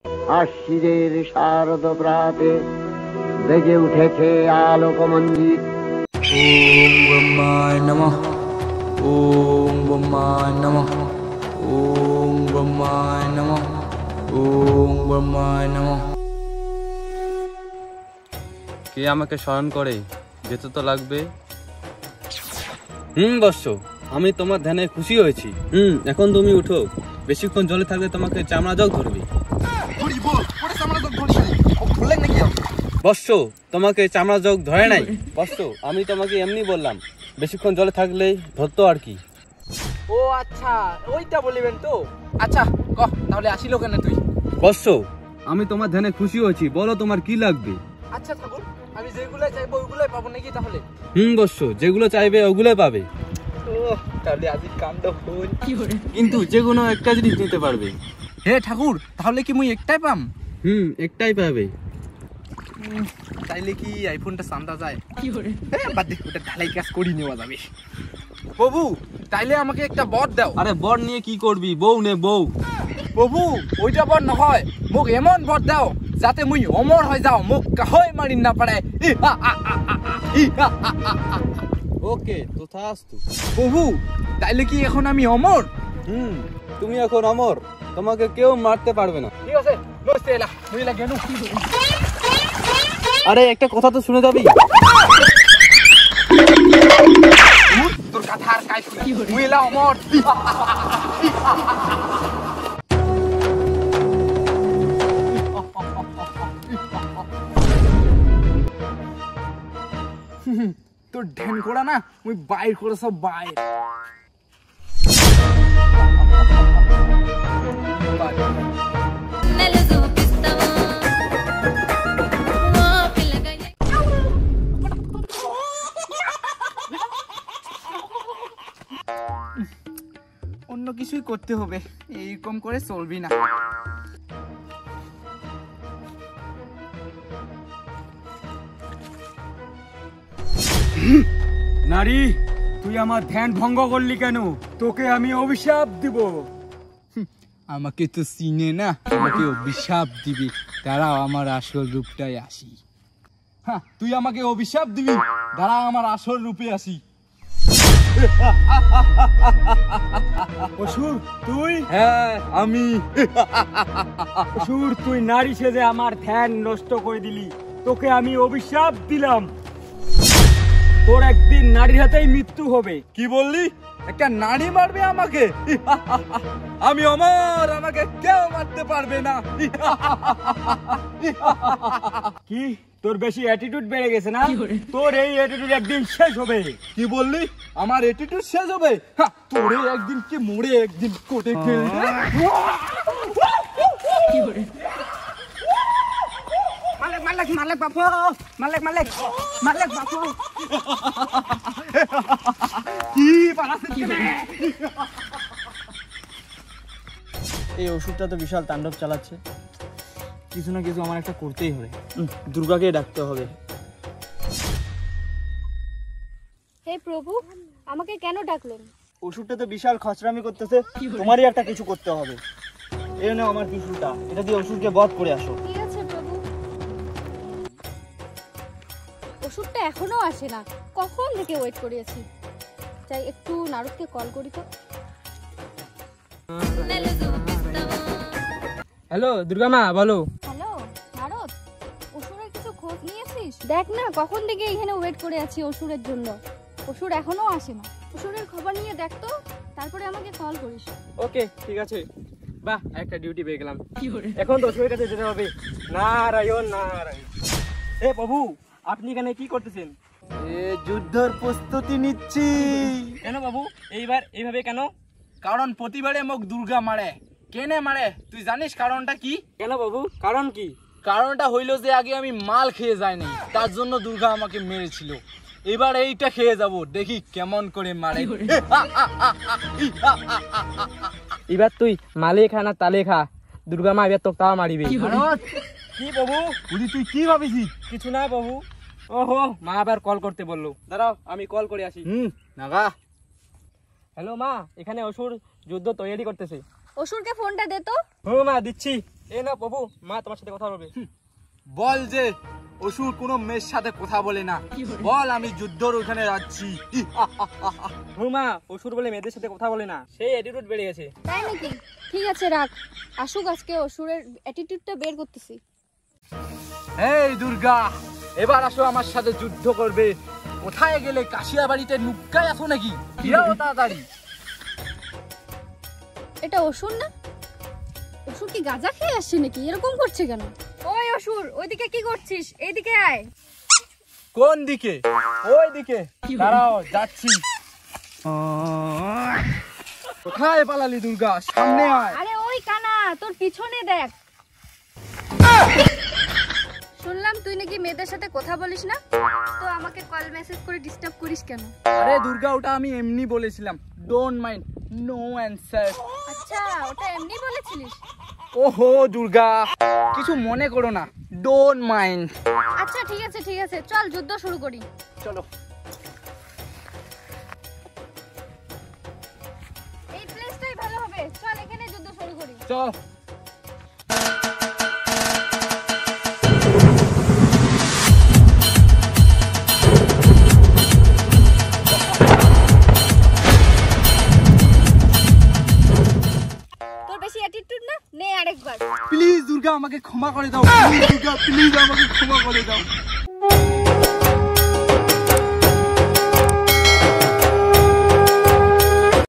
আশ্বিনের শারদ প্রাতে বেজে উঠেছে আলোকমঞ্জিত। ওম ব্রহ্মায় নমঃ, ওম ব্রহ্মায় নমঃ, ওম ব্রহ্মায় নমঃ, ওম ব্রহ্মায় নমঃ। কে আমাকে স্মরণ করে? যেতে তো লাগবে। বৎস, আমি তোমার ধ্যানে খুশি হয়েছি। এখন তুমি উঠো, বেশিক্ষণ জলে থাকলে তোমাকে চামড়া জগ ধরবে। বৎস, তোমাকে চামড়া জগ ধরে নাই। বৎস, আমি তোমাকে এমনি বললাম, বেশিক্ষণ জলে থাকলে ধরতো আর কি। ও আচ্ছা, ওইটা বলিবেন তো। আচ্ছা কহ, তাহলে আসিল কেন তুই? বৎস, আমি তোমার ধ্যানে খুশি হয়েছি, বলো তোমার কি লাগবে? আচ্ছা ঠাকুর, আমি যেগুলো চাইবো ওইগুলোই পাবো নাকি তাহলে? বৎস, যেগুলো চাইবে ওগুলোই পাবে। তাহলে আজই কাণ্ড হল। কিন্তু যে কোনো একটা জিনিস নিতে পারবে। হে ঠাকুর, তাহলে কি মুই একটাই পাম? একটাই পাবে। তাইলে কি আইফোনটা চান্দা যায়? বাদ দে, ওটা ঢালাই কাজ করি নেওয়া যাবে। প্রভু, তাইলে আমাকে একটা বর দাও। আরে বর নিয়ে কি করবি? বউ নে, বউ। প্রভু, ওইটা বর নহয়, মোক এমন বর দাও যাতে মুই অমর হয়ে যাও, মোক কাহই মারি না পারে। ওকে, তথাস্তু। প্রভু, তাইলে কি এখন আমি অমর? তুমি এখন অমর, তোমাকে কেউ মারতে পারবে না। ঠিক আছে, নমস্তে এলা, মুই লাগে নু। আরে একটা কথা তো শুনে যাবি। তোর কথার কাজ কি? মুই এলা অমর। তোর ধ্যান করা না, মুই বাইর করে সব বাইর। অন্য কিছুই করতে হবে, এইরকম করে চলবি না। নারী, তুই আমার ধ্যান ভঙ্গ করলি কেন? তোকে আমি অভিশাপ দিব। আমাকে তো চিনে না, আমাকে অভিশাপ দিবি। দাঁড়াও, আমার আসল রূপটাই আসি। হ্যাঁ, তুই আমাকে অভিশাপ দিবি, দাঁড়াও আমার আসল রূপে আসি। অসুর তুই? হ্যাঁ আমি। অসুর, তুই নারী সেজে আমার ধ্যান নষ্ট করে দিলি। তোকে আমি অভিশাপ দিলাম, তোর একদিন নারীর হাতেই মৃত্যু হবে। কি বললি? একটা নারী মারবে আমাকে? আমি অমর, আমাকে কেউ মারতে পারবে না। কি, তোর বেশি অ্যাটিটিউড বেড়ে গেছে না? তোর এই অ্যাটিটিউড একদিন শেষ হবে। কি বললি? আমার অ্যাটিটিউড শেষ হবে? তোরে একদিন কি মোড়ে একদিন কোটে খেলবে। মালিক মালিক মালিক বাপু, মালিক মালিক মালিক বাপু। কি পালাছিস? এই ওষুধটা তো বিশাল তাণ্ডব চালাচ্ছে। কিছু না কিছু আমার একটা করতেই হবে। দুর্গাকে ডাকতে হবে। হে প্রভু, আমাকে কেন ডাকলেন? ওষুধটা তো বিশাল খচরামি করতেছে, তোমারই একটা কিছু করতে হবে। এই নাও আমার ত্রিশূলটা, এটা দিয়ে ওষুধকে বধ করে আসো। ঠিক আছে প্রভু। ওষুধটা এখনো আসে না, কখন থেকে ওয়েট করিয়েছি। যাই একটু নারদকে কল করি তো। হ্যালো দুর্গা মা, বলো। হ্যালো নারদ, অসুরের কিছু খোঁজ নিয়েছিস? দেখ না, কখন থেকে এখানে ওয়েট করে আছি অসুরের জন্য। অসুর এখনো আসে না। অসুরের খবর নিয়ে দেখ তো, তারপরে আমাকে কল করিস। ওকে, ঠিক আছে। বাহ, একটা ডিউটি পেয়ে গেলাম। এখন তো ওষুধের কাছে যেতে হবে। নারায়ণ নারায়ণ। হে প্রভু, আপনি এখানে কি করতেছেন? যুদ্ধের প্রস্তুতি নিচ্ছি। কেন বাবু, এইবার এইভাবে কেন? কারণ প্রতিবারে মোক দুর্গা মারে। কেনে মারে তুই জানিস কারণটা কি? কেন বাবু, কারণ কি? কারণটা হইলো যে আগে আমি মাল খেয়ে যাইনি, তার জন্য দুর্গা আমাকে মেরেছিল। এবার এইটা খেয়ে যাব, দেখি কেমন করে মারে। এবার তুই মালে খা না তালে খা, দুর্গা মা এবার তোকে তাও মারিবে। কি বাবু, তুই কি ভাবিছিস? কিছু না বাবু। ওহো, মা আবার কল করতে বললো, দাঁড়াও আমি কল করে আসি। নাগা। হ্যালো মা, এখানে অসুর যুদ্ধ তৈরি করতেছে। অসুরকে ফোনটা দে তো। ও মা, দিচ্ছি। এ না প্রভু, মা তোমার সাথে কথা বলবে। বল যে অসুর কোনো মেয়ের সাথে কথা বলে না, বল আমি যুদ্ধর ওখানে যাচ্ছি। মা অসুর বলে মেয়েদের সাথে কথা বলে না, সেই অ্যাটিটিউড বেড়ে গেছে। তাই নাকি? ঠিক আছে রাখ, আসুক আজকে অসুরের অ্যাটিটিউডটা বের করতেছি। এই দুর্গা, এবার আসো আমার সাথে যুদ্ধ করবে। কোথায় গেলে? কাশিয়া বাড়িতে নুক্কায় আসো নাকি? ফিরাও তাড়াতাড়ি। এটা অসুর না? অসুর কি গাঁজা খেয়ে আসছে নাকি? এরকম করছে কেন? ওই অসুর, ওইদিকে কি করছিস? এইদিকে আয়। কোন দিকে? ওই দিকে। দাঁড়াও, যাচ্ছি। কোথায় পালালি দুর্গা? সামনে আয়। আরে ওই কানা, তোর পিছনে দেখ। শুনলাম তুই নাকি মেয়েদের সাথে কথা বলিস না, তো আমাকে কল মেসেজ করে ডিস্টার্ব করিস কেন? আরে দুর্গা, ওটা আমি এমনি বলেছিলাম। Don't mind, no answer. আচ্ছা, ওটা এমনি বলেছিলিস? ওহো দুর্গা, কিছু মনে করো না, ডোন্ট মাইন্ড। আচ্ছা ঠিক আছে ঠিক আছে, চল যুদ্ধ শুরু করি। চলো। এই প্লেসটাই ভালো হবে, চল এখানে যুদ্ধ শুরু করি। চল। তোর বেশি অ্যাটিটিউড না, নে আরেকবার। প্লিজ দুর্গা, আমাকে ক্ষমা করে দাও। প্লিজ দুর্গা, প্লিজ আমাকে ক্ষমা করে দাও।